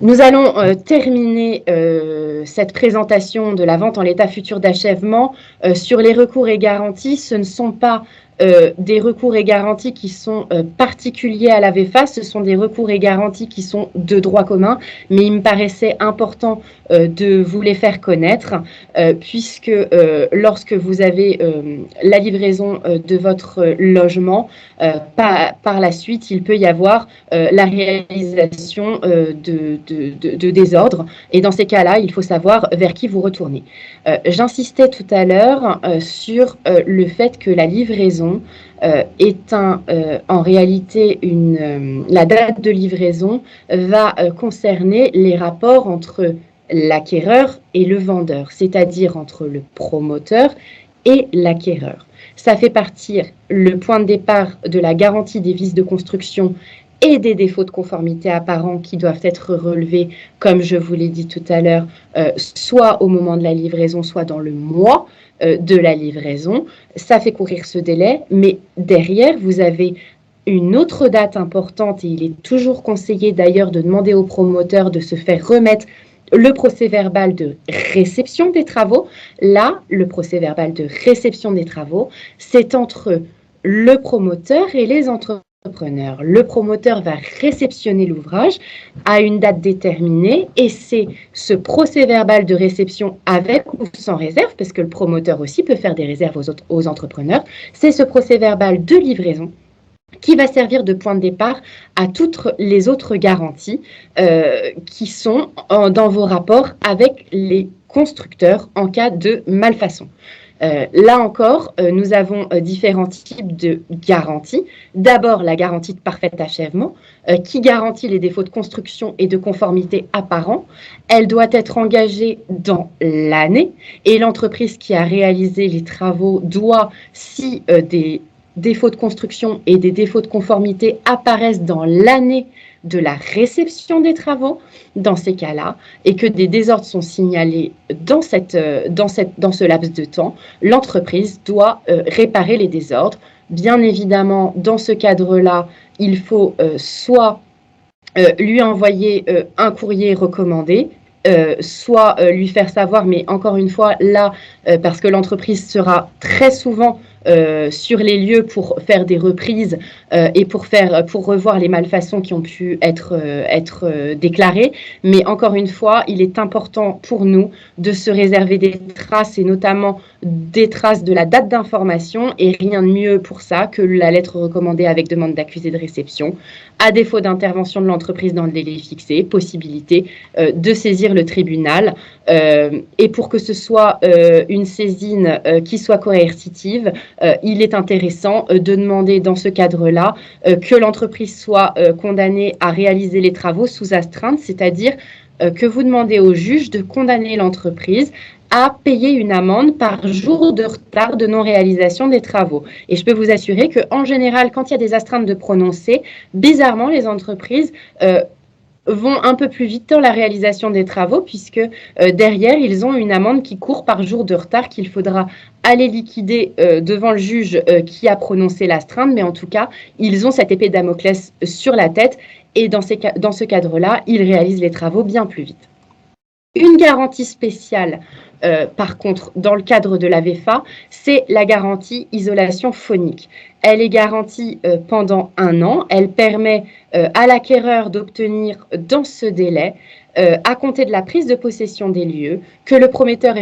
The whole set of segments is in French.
Nous allons terminer cette présentation de la vente en l'état futur d'achèvement sur les recours et garanties. Ce ne sont pas des recours et garanties qui sont particuliers à la VEFA, ce sont des recours et garanties qui sont de droit commun, mais il me paraissait important de vous les faire connaître, puisque lorsque vous avez la livraison de votre logement, par la suite, il peut y avoir la réalisation de désordres. Et dans ces cas-là, il faut savoir vers qui vous retournez. J'insistais tout à l'heure sur le fait que la livraison est en réalité la date de livraison va concerner les rapports entre l'acquéreur et le vendeur, c'est-à-dire entre le promoteur et l'acquéreur. Ça fait partir le point de départ de la garantie des vices de construction et des défauts de conformité apparents qui doivent être relevés, comme je vous l'ai dit tout à l'heure, soit au moment de la livraison, soit dans le mois de la livraison. Ça fait courir ce délai, mais derrière, vous avez une autre date importante, et il est toujours conseillé d'ailleurs de demander au promoteur de se faire remettre le procès-verbal de réception des travaux. Là, le procès-verbal de réception des travaux, c'est entre le promoteur et les entrepreneurs. Le promoteur va réceptionner l'ouvrage à une date déterminée et c'est ce procès-verbal de réception avec ou sans réserve, parce que le promoteur aussi peut faire des réserves aux entrepreneurs, c'est ce procès-verbal de livraison qui va servir de point de départ à toutes les autres garanties qui sont dans vos rapports avec les constructeurs en cas de malfaçon. Là encore, nous avons différents types de garanties. D'abord, la garantie de parfait achèvement, qui garantit les défauts de construction et de conformité apparents. Elle doit être engagée dans l'année et l'entreprise qui a réalisé les travaux doit, si des défauts de construction et des défauts de conformité apparaissent dans l'année de la réception des travaux, dans ces cas-là, et que des désordres sont signalés dans ce laps de temps, l'entreprise doit réparer les désordres. Bien évidemment, dans ce cadre-là, il faut soit lui envoyer un courrier recommandé, soit lui faire savoir, mais encore une fois, là, parce que l'entreprise sera très souvent sur les lieux pour faire des reprises et pour revoir les malfaçons qui ont pu être déclarées. Mais encore une fois, il est important pour nous de se réserver des traces et notamment des traces de la date d'information et rien de mieux pour ça que la lettre recommandée avec demande d'accusé de réception. À défaut d'intervention de l'entreprise dans le délai fixé, possibilité de saisir le tribunal et pour que ce soit une saisine qui soit coercitive, il est intéressant de demander dans ce cadre-là que l'entreprise soit condamnée à réaliser les travaux sous astreinte, c'est-à-dire que vous demandez au juge de condamner l'entreprise à payer une amende par jour de retard de non-réalisation des travaux. Et je peux vous assurer qu'en général, quand il y a des astreintes de prononcer, bizarrement, les entreprises vont un peu plus vite dans la réalisation des travaux puisque derrière, ils ont une amende qui court par jour de retard qu'il faudra aller liquider devant le juge qui a prononcé l'astreinte. Mais en tout cas, ils ont cette épée de Damoclès sur la tête et dans ce cadre-là, ils réalisent les travaux bien plus vite. Une garantie spéciale, par contre, dans le cadre de la VEFA, c'est la garantie isolation phonique. Elle est garantie pendant 1 an. Elle permet à l'acquéreur d'obtenir dans ce délai, à compter de la prise de possession des lieux, que le promoteur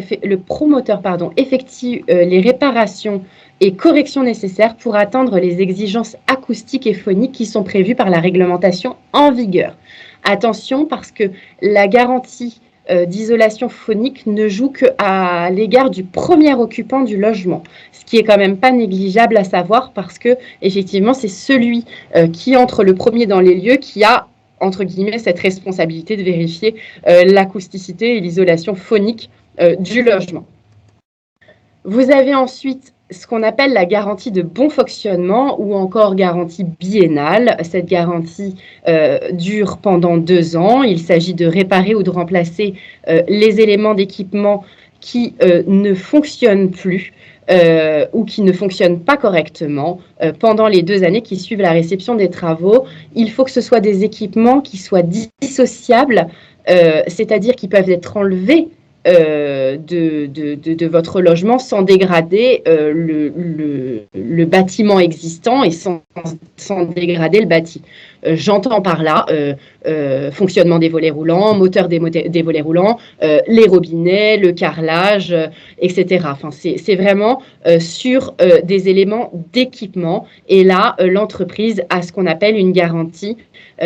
effectue les réparations et corrections nécessaires pour atteindre les exigences acoustiques et phoniques qui sont prévues par la réglementation en vigueur. Attention, parce que la garantie d'isolation phonique ne joue qu'à l'égard du premier occupant du logement, ce qui est quand même pas négligeable à savoir parce que effectivement c'est celui qui entre le premier dans les lieux qui a entre guillemets cette responsabilité de vérifier l'acousticité et l'isolation phonique du logement. Vous avez ensuite ce qu'on appelle la garantie de bon fonctionnement ou encore garantie biennale. Cette garantie dure pendant 2 ans. Il s'agit de réparer ou de remplacer les éléments d'équipement qui ne fonctionnent plus ou qui ne fonctionnent pas correctement pendant les 2 années qui suivent la réception des travaux. Il faut que ce soit des équipements qui soient dissociables c'est-à-dire qu'ils peuvent être enlevés de votre logement sans dégrader le bâtiment existant et sans dégrader le bâti. J'entends par là fonctionnement des volets roulants, moteur des volets roulants, les robinets, le carrelage, etc. Enfin, c'est vraiment sur des éléments d'équipement. Et là, l'entreprise a ce qu'on appelle une garantie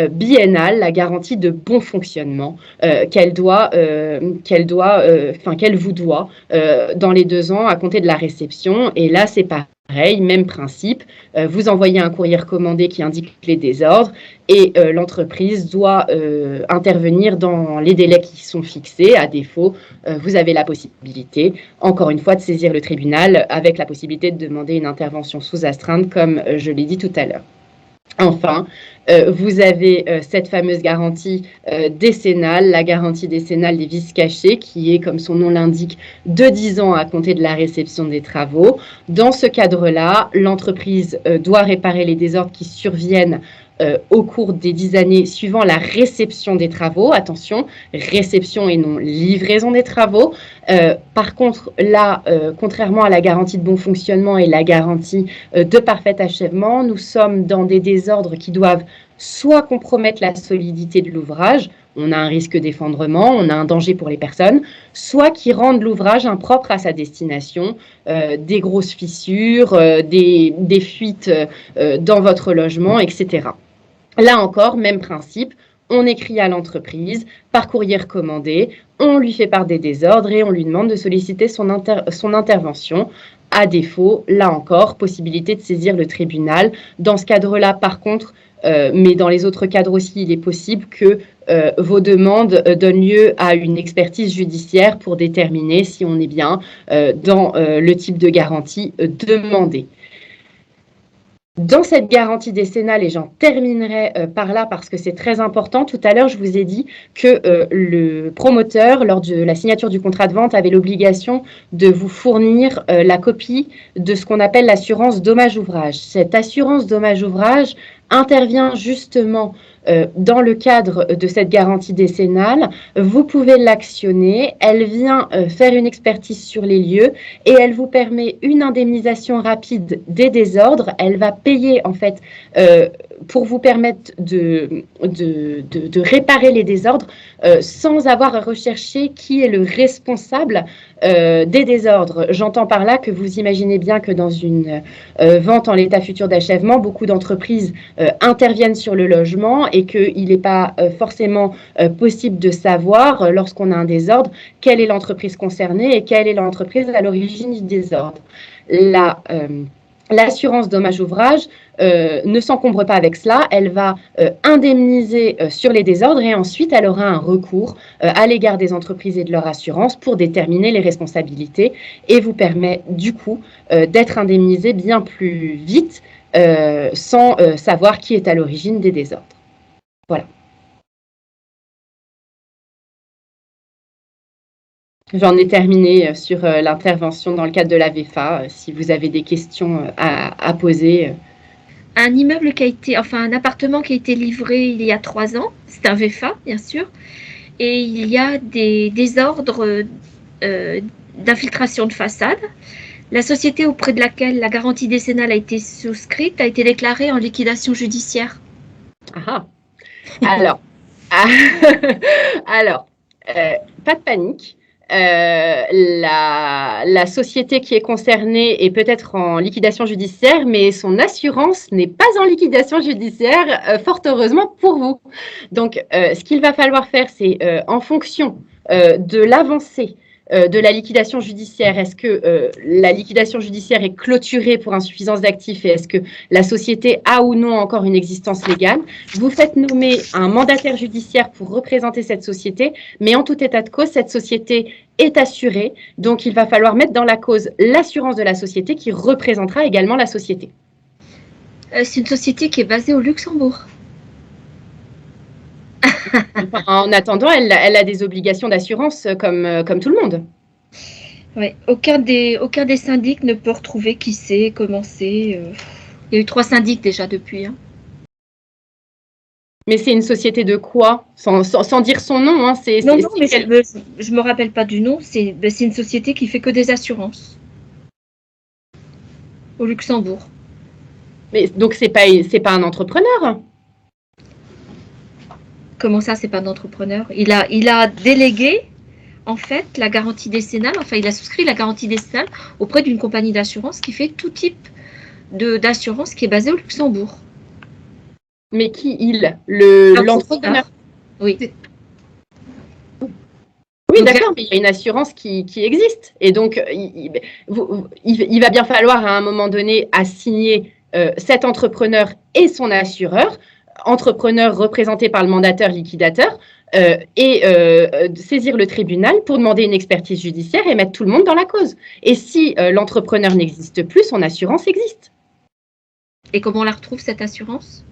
biennale, la garantie de bon fonctionnement qu'elle vous doit dans les 2 ans à compter de la réception. Et là, c'est pareil, même principe. Vous envoyez un courrier recommandé qui indique les désordres et l'entreprise doit intervenir dans les délais qui sont fixés. À défaut, vous avez la possibilité, encore une fois, de saisir le tribunal avec la possibilité de demander une intervention sous astreinte, comme je l'ai dit tout à l'heure. Enfin, vous avez cette fameuse garantie décennale, la garantie décennale des vices cachés, qui est, comme son nom l'indique, de 10 ans à compter de la réception des travaux. Dans ce cadre-là, l'entreprise doit réparer les désordres qui surviennent au cours des 10 années suivant la réception des travaux. Attention, réception et non livraison des travaux. Par contre, là, contrairement à la garantie de bon fonctionnement et la garantie de parfait achèvement, nous sommes dans des désordres qui doivent soit compromettre la solidité de l'ouvrage, on a un risque d'effondrement, on a un danger pour les personnes, soit qui rendent l'ouvrage impropre à sa destination, des grosses fissures, des fuites dans votre logement, etc. Là encore, même principe, on écrit à l'entreprise par courrier recommandé, on lui fait part des désordres et on lui demande de solliciter son intervention. À défaut, là encore, possibilité de saisir le tribunal. Dans ce cadre-là, par contre, mais dans les autres cadres aussi, il est possible que vos demandes donnent lieu à une expertise judiciaire pour déterminer si on est bien dans le type de garantie demandée. Dans cette garantie décennale, et j'en terminerai par là parce que c'est très important, tout à l'heure je vous ai dit que le promoteur, lors de la signature du contrat de vente, avait l'obligation de vous fournir la copie de ce qu'on appelle l'assurance dommage-ouvrage. Cette assurance dommage-ouvrage intervient justement dans le cadre de cette garantie décennale. Vous pouvez l'actionner, elle vient faire une expertise sur les lieux et elle vous permet une indemnisation rapide des désordres. Elle va payer en fait pour vous permettre de réparer les désordres sans avoir à rechercher qui est le responsable des désordres. J'entends par là que vous imaginez bien que dans une vente en l'état futur d'achèvement, beaucoup d'entreprises interviennent sur le logement et qu'il n'est pas forcément possible de savoir, lorsqu'on a un désordre, quelle est l'entreprise concernée et quelle est l'entreprise à l'origine du désordre. L'assurance dommage-ouvrage ne s'encombre pas avec cela, elle va indemniser sur les désordres et ensuite elle aura un recours à l'égard des entreprises et de leur assurance pour déterminer les responsabilités et vous permet du coup d'être indemnisé bien plus vite sans savoir qui est à l'origine des désordres. Voilà. J'en ai terminé sur l'intervention dans le cadre de la VEFA. Si vous avez des questions à poser. Un immeuble qui a été, enfin un appartement qui a été livré il y a 3 ans, c'est un VEFA bien sûr, et il y a des désordres d'infiltration de façade. La société auprès de laquelle la garantie décennale a été souscrite a été déclarée en liquidation judiciaire. Ah, alors, pas de panique. La société qui est concernée est peut-être en liquidation judiciaire, mais son assurance n'est pas en liquidation judiciaire, fort heureusement pour vous. Donc, ce qu'il va falloir faire, c'est en fonction de l'avancée de la liquidation judiciaire, est-ce que la liquidation judiciaire est clôturée pour insuffisance d'actifs et est-ce que la société a ou non encore une existence légale? Vous faites nommer un mandataire judiciaire pour représenter cette société, mais en tout état de cause, cette société est assurée, donc il va falloir mettre dans la cause l'assurance de la société qui représentera également la société. C'est une société qui est basée au Luxembourg. En attendant, elle a des obligations d'assurance comme tout le monde. Oui, aucun des syndics ne peut retrouver qui c'est, comment c'est. Il y a eu 3 syndics déjà depuis. Hein. Mais c'est une société de quoi? Sans dire son nom, hein, Non, mais je me rappelle pas du nom. C'est une société qui fait que des assurances au Luxembourg. Mais donc c'est pas un entrepreneur? Comment ça, c'est pas un entrepreneur? Il a délégué en fait la garantie décennale. Enfin, il a souscrit la garantie décennale auprès d'une compagnie d'assurance qui fait tout type d'assurance qui est basée au Luxembourg. Mais qui l'entrepreneur? Oui. Oui, d'accord, mais il y a une assurance qui existe. Et donc, il va bien falloir à un moment donné assigner cet entrepreneur et son assureur, entrepreneur représenté par le mandataire liquidateur, et saisir le tribunal pour demander une expertise judiciaire et mettre tout le monde dans la cause. Et si l'entrepreneur n'existe plus, son assurance existe. Et comment on la retrouve, cette assurance?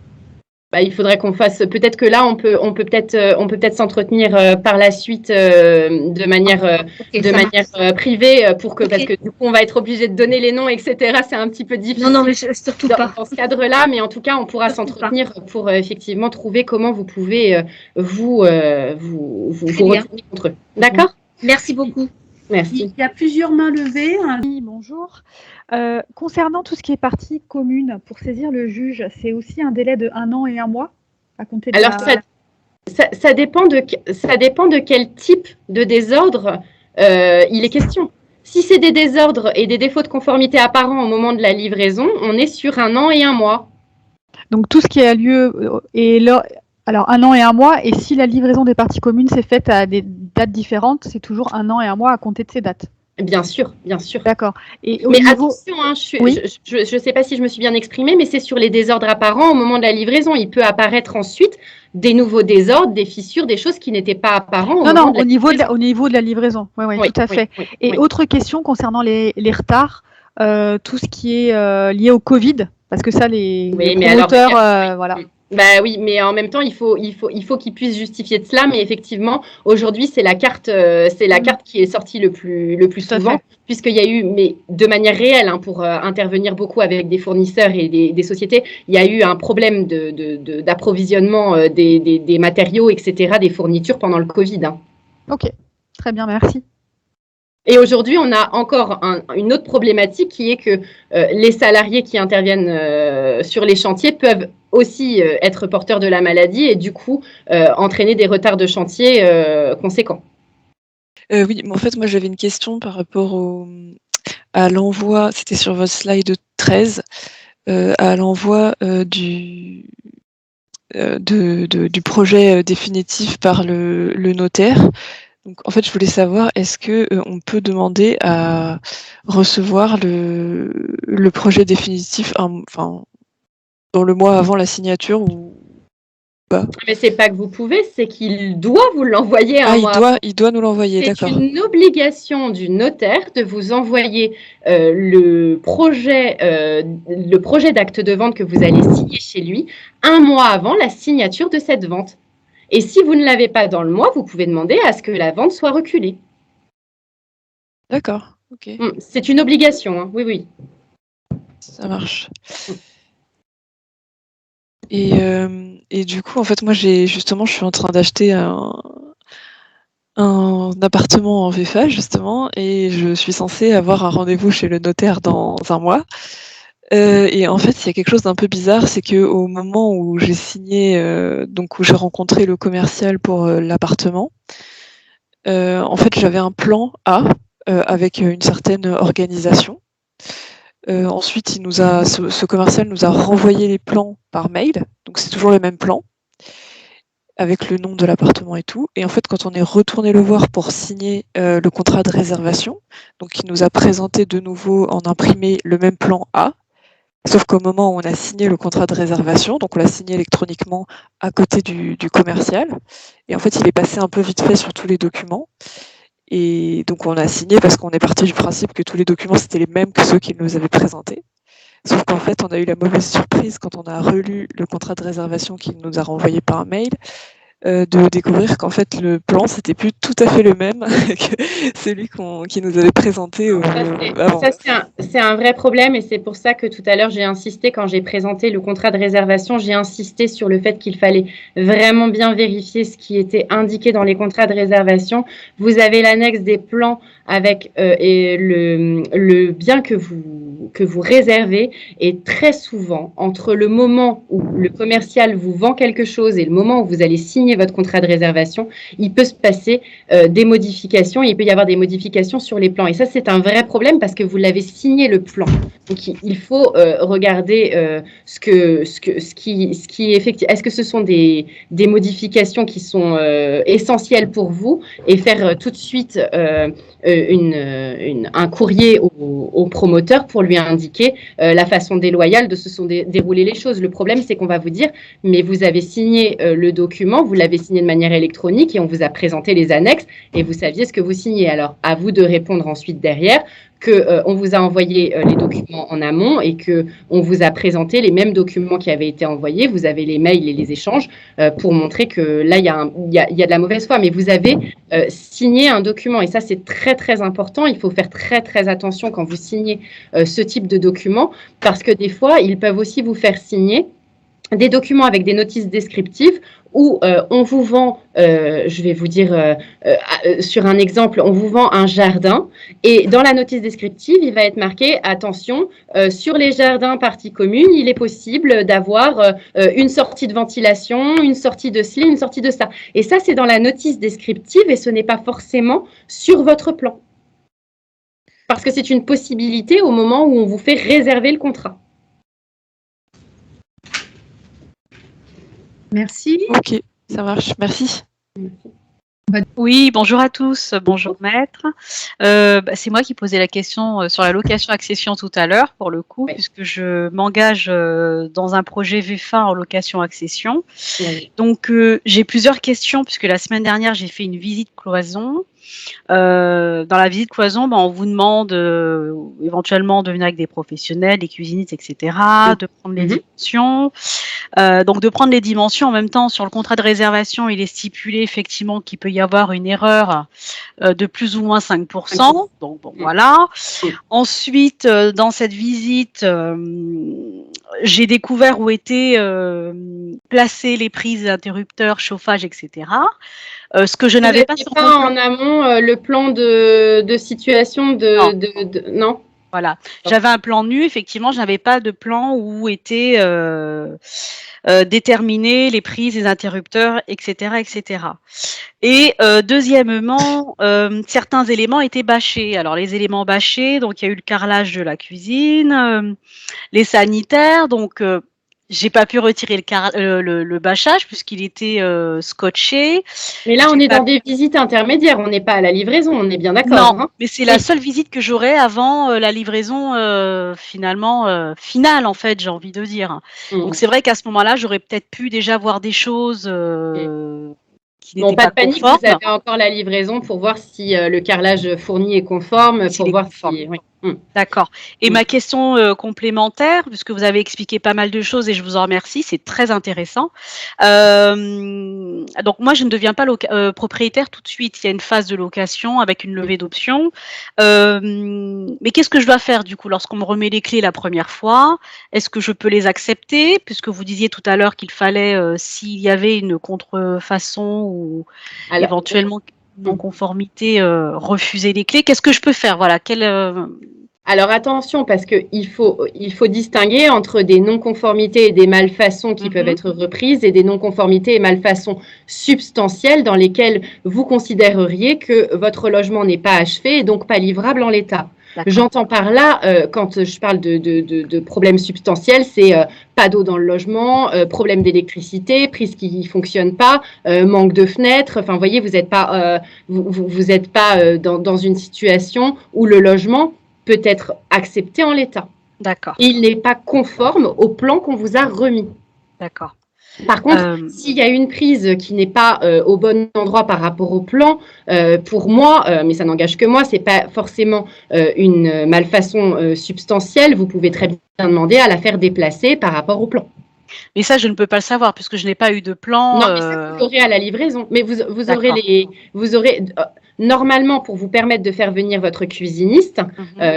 Il faudrait qu'on fasse. Peut-être que là, on peut peut-être s'entretenir par la suite de manière privée parce que du coup, on va être obligé de donner les noms, etc. C'est un petit peu difficile. Non, mais surtout pas. Dans ce cadre-là, mais en tout cas, on pourra s'entretenir pour effectivement trouver comment vous pouvez vous retourner contre eux. D'accord ? Merci beaucoup. Merci. Il y a plusieurs mains levées. Oui, bonjour. Concernant tout ce qui est partie commune, pour saisir le juge, c'est aussi un délai de 1 an et 1 mois à compter de Alors, ça dépend de quel type de désordre il est question. Si c'est des désordres et des défauts de conformité apparents au moment de la livraison, on est sur 1 an et 1 mois. Donc, tout ce qui a lieu alors 1 an et 1 mois, et si la livraison des parties communes s'est faite à des dates différentes, c'est toujours 1 an et 1 mois à compter de ces dates. Bien sûr, bien sûr. D'accord. Mais attention, hein, je ne sais pas si je me suis bien exprimée, mais c'est sur les désordres apparents au moment de la livraison. Il peut apparaître ensuite des nouveaux désordres, des fissures, des choses qui n'étaient pas apparentes. Au niveau de la livraison. Oui, tout à fait. Et autre question concernant les retards, tout ce qui est lié au Covid, parce que ça, les promoteurs, voilà. Oui, mais en même temps, il faut qu'ils puissent justifier de cela. Mais effectivement, aujourd'hui, c'est la carte qui est sortie le plus souvent, puisqu'il y a eu, mais de manière réelle, hein, pour intervenir beaucoup avec des fournisseurs et des sociétés, il y a eu un problème d'approvisionnement des matériaux, etc., des fournitures pendant le Covid. Hein. Ok, très bien, merci. Et aujourd'hui, on a encore une autre problématique qui est que les salariés qui interviennent sur les chantiers peuvent aussi être porteurs de la maladie et du coup entraîner des retards de chantier conséquents. Oui, mais en fait, moi j'avais une question par rapport à l'envoi, c'était sur votre slide 13, à l'envoi du projet définitif par le notaire. Donc, en fait, je voulais savoir, est-ce que on peut demander à recevoir le projet définitif, dans le mois avant la signature ou pas? Mais c'est pas que vous pouvez, c'est qu'il doit vous l'envoyer un mois avant. Il doit nous l'envoyer, d'accord. C'est une obligation du notaire de vous envoyer le projet d'acte de vente que vous allez signer chez lui un mois avant la signature de cette vente. Et si vous ne l'avez pas dans le mois, vous pouvez demander à ce que la vente soit reculée. D'accord, ok. C'est une obligation, hein. Oui. Ça marche. Et du coup, en fait, moi, je suis en train d'acheter un appartement en VFA, justement, et je suis censée avoir un rendez-vous chez le notaire dans 1 mois. Et en fait, il y a quelque chose d'un peu bizarre, c'est qu'au moment où j'ai signé, où j'ai rencontré le commercial pour l'appartement, en fait, j'avais un plan A avec une certaine organisation. Ensuite, ce commercial nous a renvoyé les plans par mail, donc c'est toujours les mêmes plans, avec le nom de l'appartement et tout. Et en fait, quand on est retourné le voir pour signer le contrat de réservation, donc il nous a présenté de nouveau en imprimé le même plan A, sauf qu'au moment où on a signé le contrat de réservation, donc on l'a signé électroniquement à côté du commercial, et en fait il est passé un peu vite fait sur tous les documents, et donc on a signé parce qu'on est parti du principe que tous les documents c'était les mêmes que ceux qu'il nous avait présentés. Sauf qu'en fait on a eu la mauvaise surprise quand on a relu le contrat de réservation qu'il nous a renvoyé par mail, de découvrir qu'en fait le plan c'était plus tout à fait le même que celui qui nous avait présenté avant. Ça, c'est un vrai problème et c'est pour ça que tout à l'heure j'ai insisté quand j'ai présenté le contrat de réservation, j'ai insisté sur le fait qu'il fallait vraiment bien vérifier ce qui était indiqué dans les contrats de réservation. Vous avez l'annexe des plans avec et le bien que vous réservez, et très souvent, entre le moment où le commercial vous vend quelque chose et le moment où vous allez signer votre contrat de réservation, il peut se passer des modifications, il peut y avoir des modifications sur les plans. Et ça, c'est un vrai problème parce que vous l'avez signé le plan. Donc, il faut regarder ce qui est effectif. Est-ce que ce sont des modifications qui sont essentielles pour vous, et faire tout de suite un courrier au promoteur pour lui indiquer la façon déloyale de se sont déroulées les choses. Le problème, c'est qu'on va vous dire, mais vous avez signé le document, vous l'avez signé de manière électronique et on vous a présenté les annexes et vous saviez ce que vous signez. Alors, à vous de répondre ensuite derrière qu'on vous a envoyé les documents en amont et qu'on vous a présenté les mêmes documents qui avaient été envoyés. Vous avez les mails et les échanges pour montrer que là, il y a de la mauvaise foi. Mais vous avez signé un document et ça, c'est très, très important. Il faut faire très, très attention quand vous signez ce type de document parce que des fois, ils peuvent aussi vous faire signer des documents avec des notices descriptives où on vous vend, je vais vous dire sur un exemple, on vous vend un jardin et dans la notice descriptive, il va être marqué « Attention, sur les jardins parties communes, il est possible d'avoir une sortie de ventilation, une sortie de ci, une sortie de ça. » Et ça, c'est dans la notice descriptive et ce n'est pas forcément sur votre plan. Parce que c'est une possibilité au moment où on vous fait réserver le contrat. Merci. Ok, ça marche. Merci. Oui, bonjour à tous, bonjour maître. C'est moi qui posais la question sur la location-accession tout à l'heure, pour le coup, puisque je m'engage dans un projet VFA en location-accession. Oui. Donc, j'ai plusieurs questions, puisque la semaine dernière, j'ai fait une visite cloison. Dans la visite cloison, on vous demande éventuellement de venir avec des professionnels, des cuisinistes, etc., de prendre les dimensions. Donc, de prendre les dimensions en même temps, sur le contrat de réservation, il est stipulé effectivement qu'il peut y avoir une erreur de plus ou moins 5%. Donc, bon, voilà. Ensuite, dans cette visite, j'ai découvert où étaient placés les prises interrupteurs, chauffage, etc. Ce que je n'avais pas sur en amont le plan de situation non. Voilà, j'avais un plan nu, effectivement, je n'avais pas de plan où étaient déterminés les prises, les interrupteurs, etc., etc. Et deuxièmement, certains éléments étaient bâchés. Alors les éléments bâchés, donc il y a eu le carrelage de la cuisine, les sanitaires, donc j'ai pas pu retirer le bâchage puisqu'il était scotché. Mais là, on est dans des visites intermédiaires, on n'est pas à la livraison, on est bien d'accord. Non, mais c'est la seule visite que j'aurai avant la livraison finale, en fait, j'ai envie de dire. Donc c'est vrai qu'à ce moment-là, j'aurais peut-être pu déjà voir des choses qui n'étaient pas panique, conformes. Vous avez encore la livraison pour voir si le carrelage fourni est conforme, pour voir si... Oui. D'accord. Et ma question complémentaire, puisque vous avez expliqué pas mal de choses et je vous en remercie, c'est très intéressant. Donc moi, je ne deviens pas propriétaire tout de suite. Il y a une phase de location avec une levée d'options. Mais qu'est-ce que je dois faire du coup lorsqu'on me remet les clés la première fois? Est-ce que je peux les accepter? Puisque vous disiez tout à l'heure qu'il fallait, s'il y avait une contrefaçon ou éventuellement non-conformité, refuser les clés. Qu'est-ce que je peux faire? Voilà. Alors attention, parce qu'il faut distinguer entre des non-conformités et des malfaçons qui peuvent être reprises et des non-conformités et malfaçons substantielles dans lesquelles vous considéreriez que votre logement n'est pas achevé et donc pas livrable en l'état. J'entends par là, quand je parle de problèmes substantiels, c'est pas d'eau dans le logement, problème d'électricité, prise qui ne fonctionne pas, manque de fenêtres. Enfin, vous voyez, vous n'êtes pas, vous êtes pas dans une situation où le logement peut être accepté en l'état. D'accord. Il n'est pas conforme au plan qu'on vous a remis. D'accord. Par contre, s'il y a une prise qui n'est pas au bon endroit par rapport au plan, pour moi, mais ça n'engage que moi, c'est pas forcément une malfaçon substantielle. Vous pouvez très bien demander à la faire déplacer par rapport au plan. Mais ça, je ne peux pas le savoir puisque je n'ai pas eu de plan. Non, mais ça, vous l'aurez à la livraison. Mais vous aurez normalement, pour vous permettre de faire venir votre cuisiniste,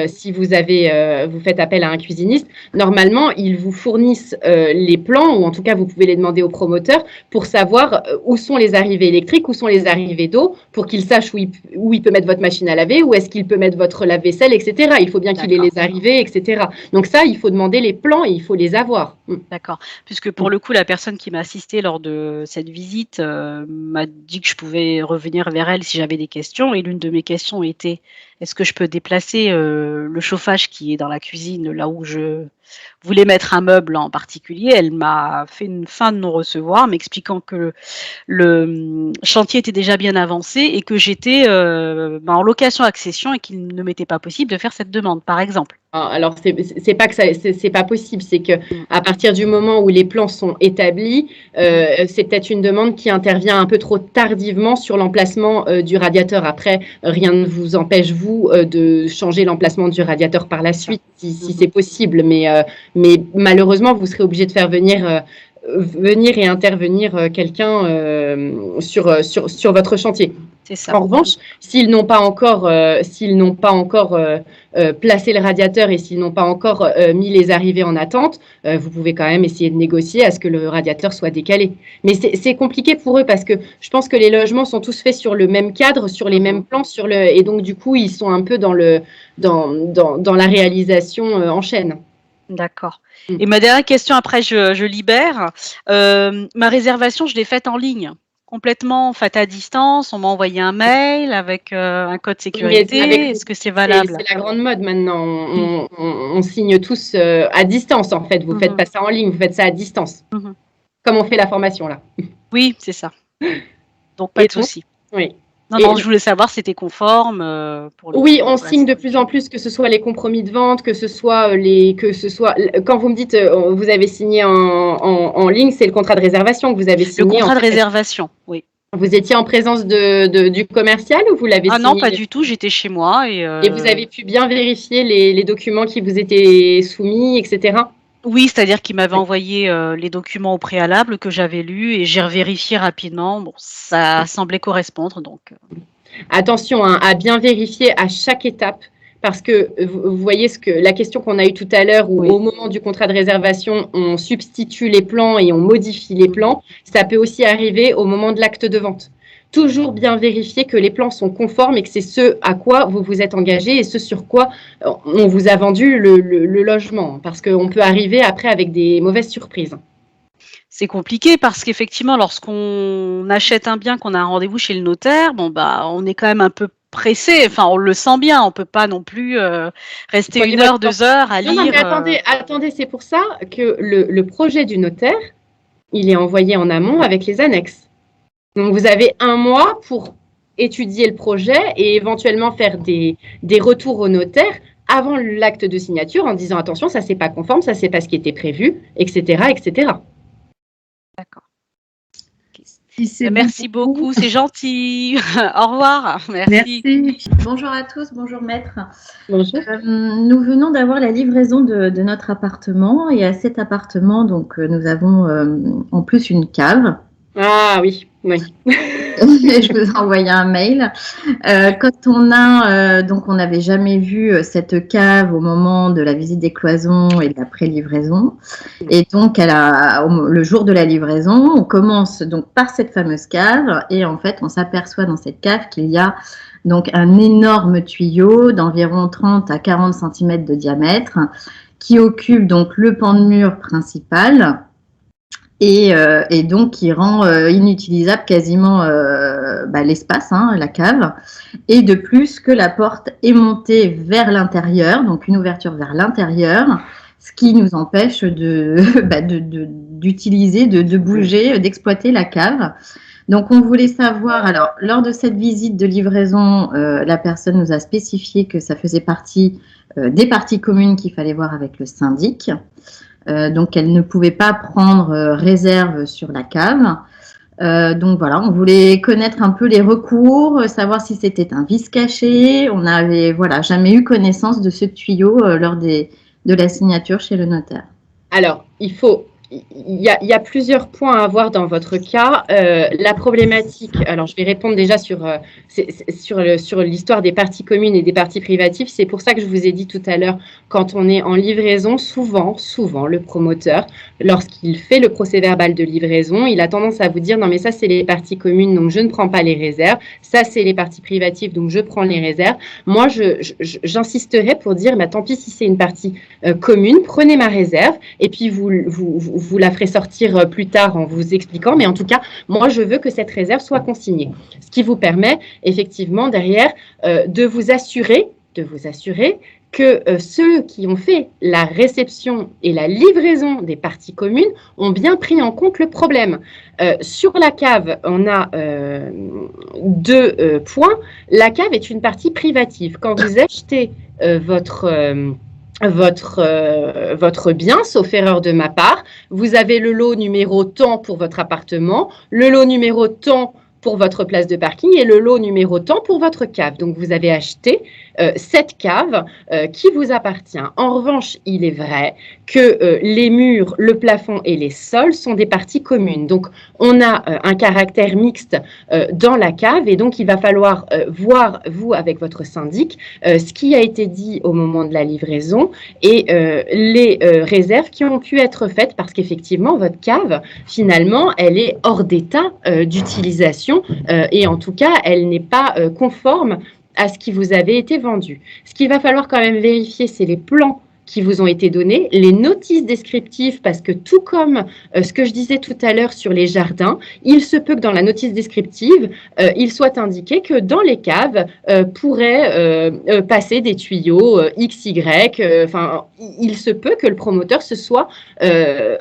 si vous faites appel à un cuisiniste, normalement, ils vous fournissent les plans, ou en tout cas, vous pouvez les demander au promoteur pour savoir où sont les arrivées électriques, où sont les arrivées d'eau, pour qu'il sache où il peut mettre votre machine à laver, où est-ce qu'il peut mettre votre lave-vaisselle, etc. Il faut bien qu'il ait les arrivées, etc. Donc ça, il faut demander les plans et il faut les avoir. D'accord. Puisque pour le coup, la personne qui m'a assistée lors de cette visite m'a dit que je pouvais revenir vers elle si j'avais des questions. Et l'une de mes questions était, est-ce que je peux déplacer le chauffage qui est dans la cuisine, là où je voulais mettre un meuble en particulier? Elle m'a fait une fin de non-recevoir, m'expliquant que le chantier était déjà bien avancé et que j'étais en location-accession et qu'il ne m'était pas possible de faire cette demande, par exemple. Alors, c'est pas que c'est pas possible, c'est que à partir du moment où les plans sont établis, c'est peut-être une demande qui intervient un peu trop tardivement sur l'emplacement du radiateur. Après, rien ne vous empêche, vous, de changer l'emplacement du radiateur par la suite, si c'est possible. Mais malheureusement, vous serez obligé de faire venir et intervenir quelqu'un sur votre chantier. C'est ça. En revanche, s'ils n'ont pas encore placé le radiateur et s'ils n'ont pas encore mis les arrivées en attente, vous pouvez quand même essayer de négocier à ce que le radiateur soit décalé. Mais c'est compliqué pour eux parce que je pense que les logements sont tous faits sur le même cadre, sur les mêmes plans, et donc du coup, ils sont un peu dans la réalisation en chaîne. D'accord. Et ma dernière question, après je libère. Ma réservation, je l'ai faite en ligne, complètement faite à distance. On m'a envoyé un mail avec un code sécurité. Est-ce que c'est valable? C'est la grande mode maintenant. On signe tous à distance, en fait. Vous ne faites pas ça en ligne, vous faites ça à distance. Comme on fait la formation, là. Oui, c'est ça. Donc, pas de souci. Oui. Non, je voulais savoir si c'était conforme. Oui, on signe de plus en plus, que ce soit les compromis de vente, que ce soit quand vous me dites vous avez signé en ligne, c'est le contrat de réservation que vous avez signé. Le contrat de réservation, oui. Vous étiez en présence du commercial ou vous l'avez signé? Ah non, pas du tout, j'étais chez moi. Et vous avez pu bien vérifier les documents qui vous étaient soumis, etc. Oui, c'est-à-dire qu'il m'avait envoyé les documents au préalable que j'avais lus et j'ai vérifié rapidement. Bon, ça semblait correspondre. Donc. Attention à bien vérifier à chaque étape parce que vous voyez la question qu'on a eue tout à l'heure où au moment du contrat de réservation, on substitue les plans et on modifie les plans. Ça peut aussi arriver au moment de l'acte de vente. Toujours bien vérifier que les plans sont conformes et que c'est ce à quoi vous vous êtes engagé et ce sur quoi on vous a vendu le logement. Parce qu'on peut arriver après avec des mauvaises surprises. C'est compliqué parce qu'effectivement, lorsqu'on achète un bien, qu'on a un rendez-vous chez le notaire, on est quand même un peu pressé. Enfin, on le sent bien. On ne peut pas non plus rester 1 heure, 2 heures à lire. Non, mais attendez, c'est pour ça que le projet du notaire, il est envoyé en amont avec les annexes. Donc, vous avez 1 mois pour étudier le projet et éventuellement faire des retours au notaire avant l'acte de signature en disant attention, ça c'est pas conforme, ça c'est pas ce qui était prévu, etc., etc. D'accord. Merci beaucoup, c'est gentil. Au revoir. Merci. Bonjour à tous, bonjour maître. Bonjour. Nous venons d'avoir la livraison de notre appartement et à cet appartement, donc nous avons en plus une cave. Ah oui. Je vous ai envoyé un mail. Quand on n'avait jamais vu cette cave au moment de la visite des cloisons et de la pré-livraison. Et donc, le jour de la livraison, on commence donc par cette fameuse cave et en fait, on s'aperçoit dans cette cave qu'il y a donc un énorme tuyau d'environ 30 à 40 cm de diamètre qui occupe donc le pan de mur principal. Et donc qui rend inutilisable quasiment l'espace, la cave. Et de plus que la porte est montée vers l'intérieur, donc une ouverture vers l'intérieur, ce qui nous empêche d'utiliser, de bouger, d'exploiter la cave. Donc on voulait savoir, alors lors de cette visite de livraison, la personne nous a spécifié que ça faisait partie des parties communes qu'il fallait voir avec le syndic. Donc, elle ne pouvait pas prendre réserve sur la cave. Donc, voilà, on voulait connaître un peu les recours, savoir si c'était un vice caché. On n'avait jamais eu connaissance de ce tuyau lors de la signature chez le notaire. Alors, il faut il y a plusieurs points à voir dans votre cas. La problématique, alors je vais répondre déjà sur l'histoire des parties communes et des parties privatives. C'est pour ça que je vous ai dit tout à l'heure, quand on est en livraison, souvent, le promoteur, lorsqu'il fait le procès-verbal de livraison, il a tendance à vous dire « Non, mais ça, c'est les parties communes, donc je ne prends pas les réserves. Ça, c'est les parties privatives, donc je prends les réserves. » Moi, j'insisterai pour dire « Tant pis si c'est une partie commune, prenez ma réserve et puis vous la ferez sortir plus tard en vous expliquant. Mais en tout cas, moi, je veux que cette réserve soit consignée. » Ce qui vous permet effectivement derrière de vous assurer que ceux qui ont fait la réception et la livraison des parties communes ont bien pris en compte le problème. Sur la cave, on a deux points. La cave est une partie privative. Quand vous achetez votre bien, sauf erreur de ma part, vous avez le lot numéro tant pour votre appartement, le lot numéro tant pour votre place de parking et le lot numéro tant pour votre cave. Donc, vous avez acheté cette cave qui vous appartient. En revanche, il est vrai que les murs, le plafond et les sols sont des parties communes. Donc, on a un caractère mixte dans la cave et donc, il va falloir voir, vous, avec votre syndic, ce qui a été dit au moment de la livraison et les réserves qui ont pu être faites parce qu'effectivement, votre cave, finalement, elle est hors d'état d'utilisation et en tout cas, elle n'est pas conforme à ce qui vous avait été vendu. Ce qu'il va falloir quand même vérifier, c'est les plans qui vous ont été donnés, les notices descriptives, parce que tout comme ce que je disais tout à l'heure sur les jardins, il se peut que dans la notice descriptive, il soit indiqué que dans les caves pourraient passer des tuyaux XY. Enfin, il se peut que le promoteur se soit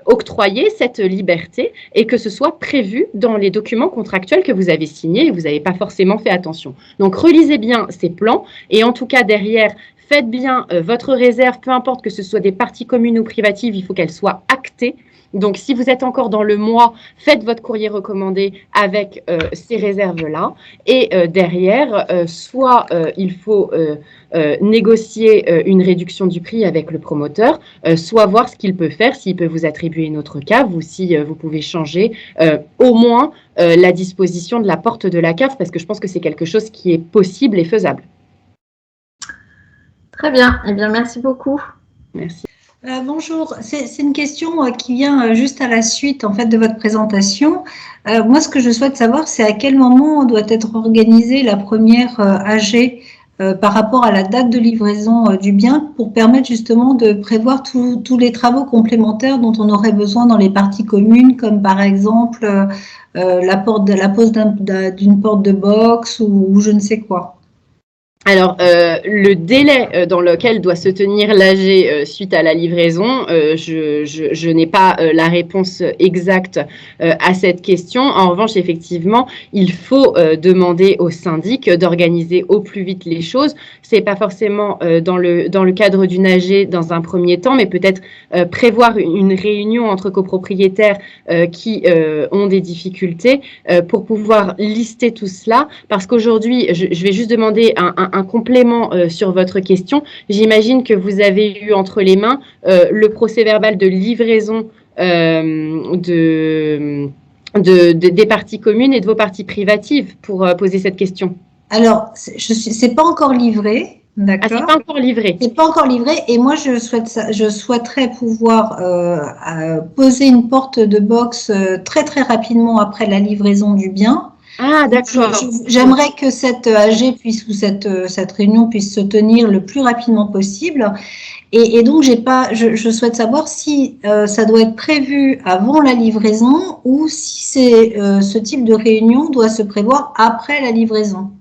octroyé cette liberté et que ce soit prévu dans les documents contractuels que vous avez signés et vous n'avez pas forcément fait attention. Donc, relisez bien ces plans et en tout cas, derrière, faites bien votre réserve, peu importe que ce soit des parties communes ou privatives, il faut qu'elle soit actée. Donc, si vous êtes encore dans le mois, faites votre courrier recommandé avec ces réserves-là. Et derrière, soit il faut négocier une réduction du prix avec le promoteur, soit voir ce qu'il peut faire, s'il peut vous attribuer une autre cave ou si vous pouvez changer au moins la disposition de la porte de la cave, parce que je pense que c'est quelque chose qui est possible et faisable. Très bien. Eh bien, merci beaucoup. Merci. Bonjour, c'est une question qui vient juste à la suite en fait de votre présentation. Moi, ce que je souhaite savoir, c'est à quel moment doit être organisée la première AG par rapport à la date de livraison du bien pour permettre justement de prévoir tous les travaux complémentaires dont on aurait besoin dans les parties communes, comme par exemple la pose d'une porte de box ou je ne sais quoi. Alors, le délai dans lequel doit se tenir l'AG suite à la livraison, je n'ai pas la réponse exacte à cette question. En revanche, effectivement, il faut demander au syndic d'organiser au plus vite les choses. C'est pas forcément dans le cadre d'une AG dans un premier temps, mais peut-être prévoir une réunion entre copropriétaires qui ont des difficultés pour pouvoir lister tout cela. Parce qu'aujourd'hui, je vais juste demander un complément sur votre question. J'imagine que vous avez eu entre les mains le procès-verbal de livraison des parties communes et de vos parties privatives pour poser cette question. Alors, c'est pas encore livré. D'accord. Ah, c'est pas encore livré. C'est pas encore livré et moi je souhaiterais pouvoir poser une porte de box très très rapidement après la livraison du bien. Ah, d'accord. J'aimerais que cette AG puisse ou cette réunion puisse se tenir le plus rapidement possible. Et donc, je souhaite savoir si ça doit être prévu avant la livraison ou si ce type de réunion doit se prévoir après la livraison.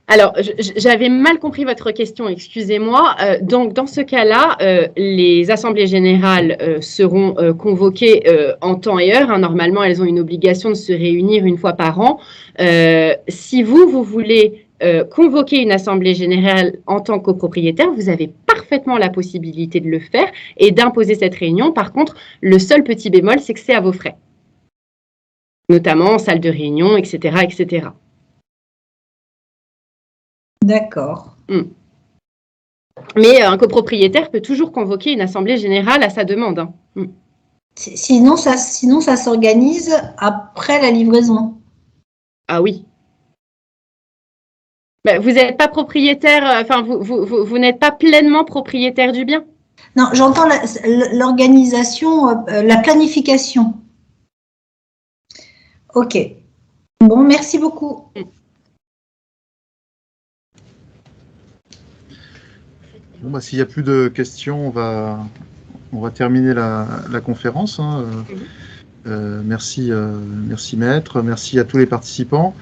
Alors, j'avais mal compris votre question, excusez-moi. Donc, dans ce cas-là, les assemblées générales seront convoquées en temps et heure. Hein. Normalement, elles ont une obligation de se réunir une fois par an. Si vous voulez convoquer une assemblée générale en tant que copropriétaire, vous avez parfaitement la possibilité de le faire et d'imposer cette réunion. Par contre, le seul petit bémol, c'est que c'est à vos frais, notamment en salle de réunion, etc., etc. D'accord. Mais un copropriétaire peut toujours convoquer une assemblée générale à sa demande. Hein. Sinon, ça s'organise après la livraison. Ah oui. Ben, vous n'êtes pas propriétaire, enfin, vous n'êtes pas pleinement propriétaire du bien. Non, j'entends l'organisation, la planification. Ok. Bon, merci beaucoup. Bon, bah, s'il n'y a plus de questions, on va terminer la conférence. Hein. Merci, merci maître, merci à tous les participants.